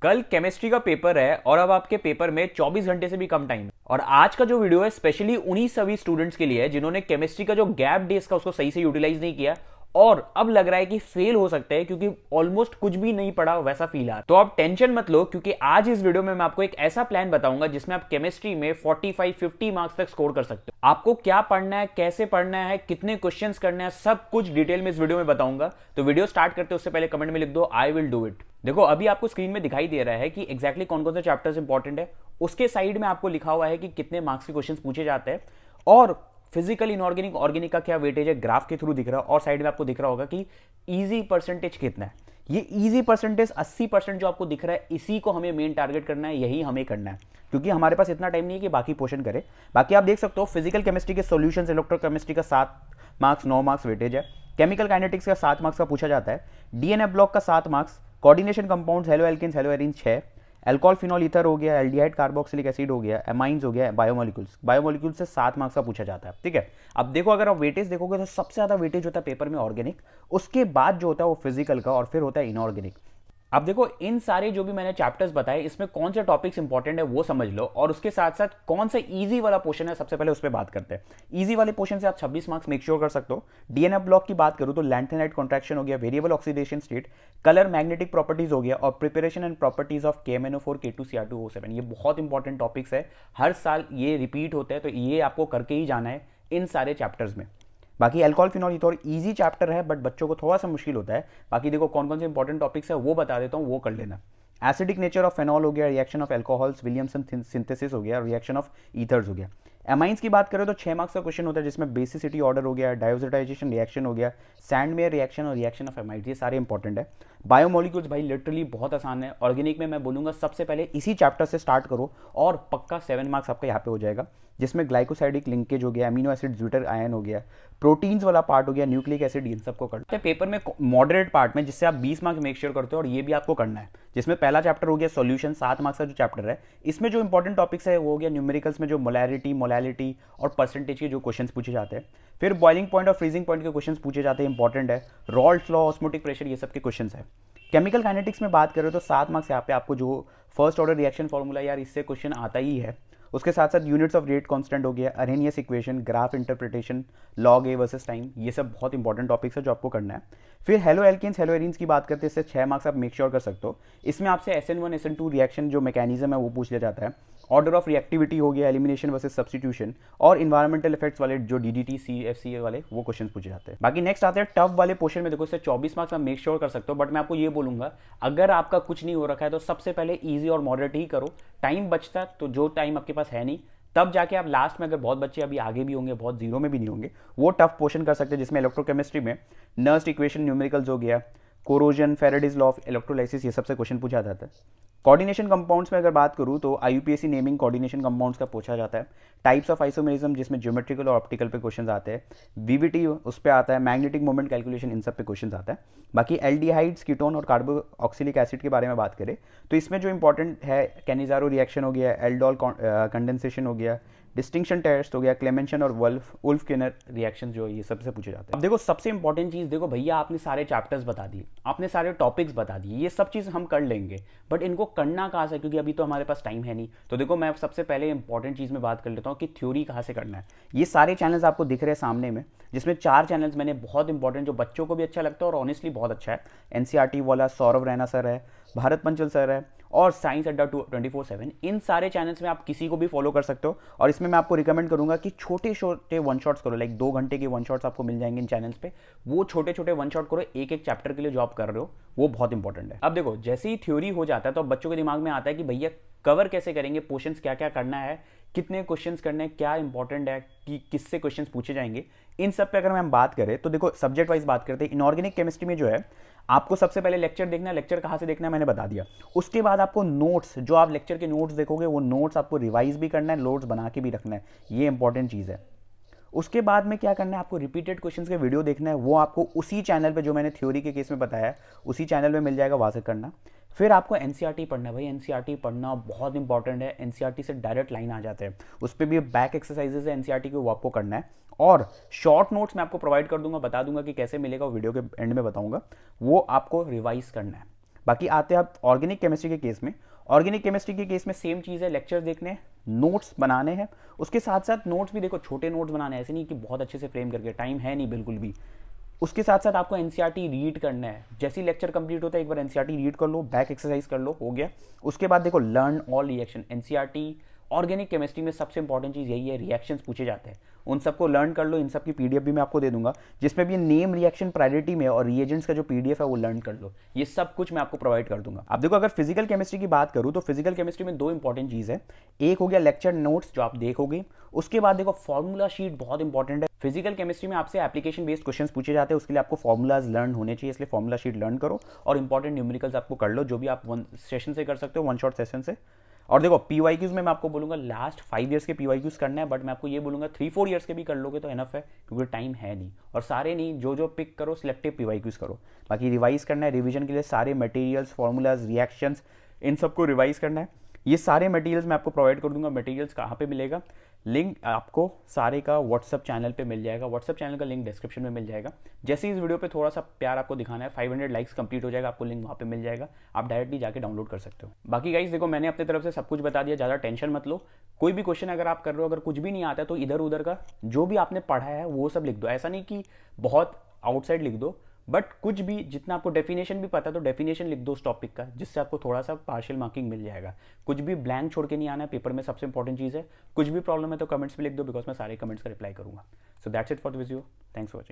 कल केमिस्ट्री का पेपर है और अब आपके पेपर में 24 घंटे से भी कम टाइम है। और आज का जो वीडियो है स्पेशली उन्हीं सभी स्टूडेंट्स के लिए है जिन्होंने केमिस्ट्री का जो गैप डेज का उसको सही से यूटिलाइज नहीं किया और अब लग रहा है कि फेल हो सकते हैं क्योंकि ऑलमोस्ट कुछ भी नहीं पढ़ा वैसा फील आ रहा है। तो आप टेंशन मत लो क्योंकि आज इस वीडियो में मैं आपको एक ऐसा प्लान बताऊंगा जिसमें आप केमिस्ट्री में 45-50 मार्क्स तक स्कोर कर सकते हो। आपको क्या पढ़ना है, कैसे पढ़ना है, कितने क्वेश्चंस करने हैं, सब कुछ डिटेल में इस वीडियो में बताऊंगा। तो वीडियो स्टार्ट करते उससे पहले कमेंट में लिख दो आई विल डू इट। देखो अभी आपको स्क्रीन में दिखाई दे रहा है कि एग्जैक्टली कौन कौन से चैप्टर्स इंपॉर्टेंट है। उसके साइड में आपको लिखा हुआ है कि कितने मार्क्स के क्वेश्चंस पूछे जाते हैं और फिजिकल, इनऑर्गेनिक, ऑर्गेनिक का क्या वेटेज है ग्राफ के थ्रू दिख रहा है। और साइड में आपको दिख रहा होगा कि इजी परसेंटेज कितना है। ये इजी परसेंटेज 80% जो आपको दिख रहा है, इसी को हमें मेन टारगेट करना है, यही हमें करना है क्योंकि हमारे पास इतना टाइम नहीं है कि बाकी पोर्शन करें। बाकी आप देख सकते हो फिजिकल केमिस्ट्री के सॉल्यूशंस, इलेक्ट्रोकेमिस्ट्री का 7 मार्क्स 9 मार्क्स वेटेज है। केमिकल काइनेटिक्स का 7 मार्क्स का पूछा जाता है। डीएनए ब्लॉक का 7 marks. Coordination compounds, haloalkanes, haloarenes 6। Alcohol, phenol, ether हो गया। एल्डिहाइड, कार्बोक्सिलिक एसिड हो गया। एमाइंस हो गया। बायोमोलिक्यूल्स से 7 मार्क्स का पूछा जाता है। ठीक है, अब देखो अगर आप वेटेज देखोगे तो सबसे ज्यादा वेटेज होता है पेपर में ऑर्गेनिक, उसके बाद जो होता है वो फिजिकल का और फिर होता है इनऑर्गेनिक। अब देखो इन सारे जो भी मैंने चैप्टर्स बताए इसमें कौन से टॉपिक्स इंपॉर्टेंट है वो समझ लो और उसके साथ साथ कौन सा इजी वाला पोर्शन है सबसे पहले उस पर बात करते हैं। इजी वाले पोर्शन से आप 26 मार्क्स मेक श्योर कर सकते हो। डीएनए ब्लॉक की बात करूं तो लैंथेनाइट कॉन्ट्रैक्शन हो गया, variable oxidation state, colour, magnetic properties हो गया और preparation and properties of KMNO4 K2Cr2O7। ये बहुत इंपॉर्टेंट टॉपिक्स है, हर साल ये रिपीट होते हैं तो ये आपको करके ही जाना है इन सारे चैप्टर्स में। बाकी alcohol, phenol, ether easy chapter है बट बच्चों को थोड़ा सा मुश्किल होता है। बाकी देखो कौन कौन से इंपॉर्टेंट टॉपिक्स है वो बता देता हूँ, वो कर लेना। एसिडिक नेचर ऑफ फेनॉल हो गया, reaction of alcohols, Williamson synthesis हो गया, रिएक्शन ऑफ ईथर्स हो गया। एमाइंस की बात करें तो 6 मार्क्स का क्वेश्चन होता है जिसमें बेसिसिटी ऑर्डर हो गया, डायोजेटाइजेशन रिएक्शन हो गया, सैंडमेयर रिएक्शन और रिएक्शन ऑफ एमाइड्स, ये सारे इंपॉर्टेंट है। बायोमोलिक्यूल्स भाई लिटरली बहुत आसान है। ऑर्गेनिक में मैं बोलूंगा सबसे पहले इसी चैप्टर से स्टार्ट करो और पक्का 7 मार्क्स आपका यहाँ पे हो जाएगा जिसमें ग्लाइकोसाइडिक लिंकेज हो गया, अमीनो एसिड, ज्यूटर आयन हो गया, प्रोटीन्स वाला पार्ट हो गया, न्यूक्लिक एसिड, इन सबको करते हैं पेपर में मॉडरेट पार्ट में जिससे आप 20 मार्क्स मेक श्योर करते हो और ये भी आपको करना है। जिसमें पहला चैप्टर हो गया सॉल्यूशन, 7 मार्क्स का जो चैप्टर है इसमें जो इंपॉर्टेंट टॉपिक्स है वो हो गया न्यूमेरिकल्स में जो मोलैरिटी, मोलैलिटी और परसेंटेज के जो क्वेश्चन पूछे जाते हैं। फिर बॉइलिंग पॉइंट और फ्रीजिंग पॉइंट के क्वेश्चन पूछे जाते हैं, इंपॉर्टेंट है। रॉल्ट्स लॉ, ऑस्मोटिक प्रेशर, ये सब के क्वेश्चन है। केमिकल काइनेटिक्स में बात करें तो 7 मार्क्स यहाँ पे आपको जो फर्स्ट ऑर्डर रिएक्शन फॉर्मूला यार इससे क्वेश्चन आता ही है। उसके साथ साथ यूनिट्स ऑफ रेट कांस्टेंट हो गया, Arrhenius equation, graph interpretation, log A versus time, ये सब बहुत इंपॉर्टेंट टॉपिक्स है जो आपको करना है। फिर हेलो एल्केन्स, हेलो एरीन्स की बात करते हैं, इससे 6 मार्क्स आप मेक श्योर कर सकते हो। इसमें आपसे SN1 SN2 रिएक्शन जो मैकेनिज्म है वो पूछ लिया जाता है। ऑर्डर ऑफ रिएक्टिविटी हो गया, एलिमिनेशन वर्सेस सब्स्टिट्यूशन और इन्वायरमेंटल इफेक्ट्स वाले जो DDT, CFCA वाले वो क्वेश्चन पूछे जाते हैं। बाकी नेक्स्ट आते हैं टफ वाले पोर्शन में। देखो इससे 24 मार्क्स आप मेक श्योर कर सकते हो बट मैं आपको ये बोलूंगा अगर आपका कुछ नहीं हो रखा है तो सबसे पहले ईजी और मॉडरेट ही करो। टाइम बचता है तो जो टाइम आपके पास है नहीं तब जाके आप लास्ट में, अगर बहुत बच्चे अभी आगे भी होंगे, बहुत जीरो में भी नहीं होंगे, वो टफ पोर्शन कर सकते हैं जिसमें इलेक्ट्रोकेमिस्ट्री में नर्स्ट इक्वेशन, न्यूमेरिकल्स हो गया, corrosion, Faraday's law of electrolysis, ये सबसे क्वेश्चन पूछा जाता है। कोऑर्डिनेशन कंपाउंड्स में अगर बात करूं तो IUPAC नेमिंग कोऑर्डिनेशन कंपाउंड्स का पूछा जाता है। टाइप्स ऑफ आइसोमेरिज्म जिसमें ज्योमेट्रिकल और ऑप्टिकल पे क्वेश्चंस आते हैं। VVT उस पे आता है, मैग्नेटिक मोमेंट कैलकुलेशन, इन सब पे क्वेश्चंस आता है। बाकी एल्डिहाइड्स, कीटोन और कार्बोक्सिलिक एसिड के बारे में बात करें तो इसमें जो इंपॉर्टेंट है कैनिजारो रिएक्शन हो गया, एल्डोल कंडेंसेशन हो गया, डिस्टिंक्शन टेस्ट हो गया, क्लेमेंशन और वुल्फ किनर रिएक्शन जो ये सबसे पूछे जाते हैं। अब देखो सबसे इंपॉर्टेंट चीज, देखो भैया आपने सारे चैप्टर्स बता दिए, आपने सारे टॉपिक्स बता दिए, ये सब चीज हम कर लेंगे बट इनको करना कहाँ से, क्योंकि अभी तो हमारे पास टाइम है नहीं। तो देखो मैं सबसे पहले इंपॉर्टेंट चीज में बात कर लेता हूँ कि थ्योरी कहाँ से करना है। ये सारे चैनल्स आपको दिख रहे हैं सामने में, जिसमें 4 चैनल्स मैंने बहुत इंपॉर्टेंट जो बच्चों को भी अच्छा लगता है और ऑनेस्टली बहुत अच्छा है। NCERT वाला सौरभ रैना सर है, भारत पंचल सर है और साइंस अड्डा 24/7। इन सारे चैनल्स में आप किसी को भी फॉलो कर सकते हो और इसमें मैं आपको रिकमेंड करूंगा कि छोटे छोटे वन शॉट्स करो, लाइक 2 घंटे के वन शॉट्स आपको मिल जाएंगे इन चैनल्स पे। वो छोटे छोटे वन शॉट करो, एक एक चैप्टर के लिए जो आप कर रहे हो वो बहुत इंपॉर्टेंट है। अब देखो जैसे ही थ्योरी हो जाता है तो बच्चों के दिमाग में आता है कि भैया कवर कैसे करेंगे, पोर्शंस क्या क्या करना है, कितने क्वेश्चंस करने हैं, क्या इंपॉर्टेंट है, कि किससे क्वेश्चंस पूछे जाएंगे। इन सब पे अगर हम बात करें तो देखो सब्जेक्ट वाइज बात करते हैं। इनऑर्गेनिक केमिस्ट्री में जो है आपको सबसे पहले लेक्चर देखना है। लेक्चर कहाँ से देखना है मैंने बता दिया। उसके बाद आपको नोट्स, जो आप लेक्चर के नोट्स देखोगे वो नोट्स आपको रिवाइज भी करना है, नोट्स बना के भी रखना है, ये इंपॉर्टेंट चीज़ है। उसके बाद में क्या करना है, आपको रिपीटेड क्वेश्चंस के वीडियो देखना है, वो आपको उसी चैनल पे जो मैंने थ्योरी के केस में बताया उसी चैनल में मिल जाएगा, वहाँ से करना। फिर आपको NCERT पढ़ना है भाई, NCERT पढ़ना बहुत इंपॉर्टेंट है। NCERT से डायरेक्ट लाइन आ जाते हैं, उस पर भी बैक एक्सरसाइजेज है NCERT के, वो आपको करना है। और शॉर्ट नोट्स मैं आपको प्रोवाइड कर दूंगा, बता दूंगा कि कैसे मिलेगा, वो वीडियो के एंड में बताऊंगा, वो आपको रिवाइज करना है। बाकी आते हैं आप ऑर्गेनिक केमिस्ट्री के केस में। ऑर्गेनिक केमिस्ट्री के केस में सेम चीज़ है, लेक्चर्स देखने हैं, नोट्स बनाने हैं, उसके साथ साथ नोट्स भी देखो छोटे नोट्स बनाने हैं, ऐसे नहीं कि बहुत अच्छे से फ्रेम करके, टाइम है नहीं बिल्कुल भी। उसके साथ साथ आपको एनसीईआरटी रीड करना है, जैसे ही लेक्चर कंप्लीट होता है एक बार एनसीईआरटी रीड कर लो, बैक एक्सरसाइज कर लो, हो गया। उसके बाद देखो learn all reaction, NCERT organic chemistry में सबसे इंपॉर्टेंट चीज़ यही है, रिएक्शंस पूछे जाते हैं, उन सबको लर्न कर लो। इन सब की पीडीएफ भी मैं आपको दे दूंगा, जिसमें भी नेम रिएक्शन प्रायोरिटी में और रिएजेंट्स का जो पीडीएफ है वो लर्न कर लो। ये सब कुछ मैं आपको प्रोवाइड कर दूंगा। अब देखो, अगर फिजिकल केमिस्ट्री की बात करूँ तो फिजिकल केमिस्ट्री में दो इंपॉर्टेंट चीज़ है। एक हो गया लेक्चर नोट्स जो आप देखोगे, उसके बाद देखो फॉर्मूला शीट बहुत इंपॉर्टेंट है। फिजिकल केमिस्ट्री में आपसे एप्लीकेशन बेस्ड क्वेश्चंस पूछे जाते हैं, उसके लिए आपको फॉर्मूलाज लर्न होने चाहिए, इसलिए फॉर्मूला शीट लर्न करो और इंपॉर्टेंट न्यूमेरिकल्स आपको कर लो, जो भी आप वन सेशन से कर सकते हो, वन शॉट सेशन से। और देखो पीवाईक्यूज में मैं आपको बोलूंगा लास्ट 5 ईयर्स के पीवाईक्यूज करना है, बट मैं आपको ये बोलूंगा 3-4 ईयर्स के भी कर लोगे तो एनफ है, क्योंकि टाइम है नहीं। और सारे नहीं, जो जो पिक करो सिलेक्टिव पीवाईक्यूज करो। बाकी रिवाइज करना है, रिवीजन के लिए सारे मटेरियल्स, फॉर्मूलाज, रिएक्शंस, इन सबको रिवाइज करना है। ये सारे मटेरियल्स मैं आपको प्रोवाइड कर दूंगा। मटेरियल्स कहाँ पे मिलेगा, लिंक आपको सारे का व्हाट्सअप चैनल पे मिल जाएगा, व्हाट्सअप चैनल का लिंक डिस्क्रिप्शन में मिल जाएगा। जैसे इस वीडियो पे थोड़ा सा प्यार आपको दिखाना है, 500 लाइक्स कंप्लीट हो जाएगा, आपको लिंक वहाँ पे मिल जाएगा, आप डायरेक्टली जाके डाउनलोड कर सकते हो। बाकी गाइस देखो, मैंने अपनी तरफ से सब कुछ बता दिया, ज़्यादा टेंशन मत लो। कोई भी क्वेश्चन अगर आप कर रहे हो, अगर कुछ भी नहीं आता है तो इधर उधर का जो भी आपने पढ़ा है वो सब लिख दो, ऐसा नहीं कि बहुत आउटसाइड लिख दो, बट कुछ भी जितना आपको डेफिनेशन भी पता है तो डेफिनेशन लिख दो उस टॉपिक का, जिससे आपको थोड़ा सा पार्शियल मार्किंग मिल जाएगा। कुछ भी ब्लैंक छोड़ के नहीं आना है पेपर में, सबसे इंपॉर्टेंट चीज़ है। कुछ भी प्रॉब्लम है तो कमेंट्स में लिख दो, बिकॉज मैं सारे कमेंट्स का रिप्लाई करूंगा। So that's it for this video, thanks for watching.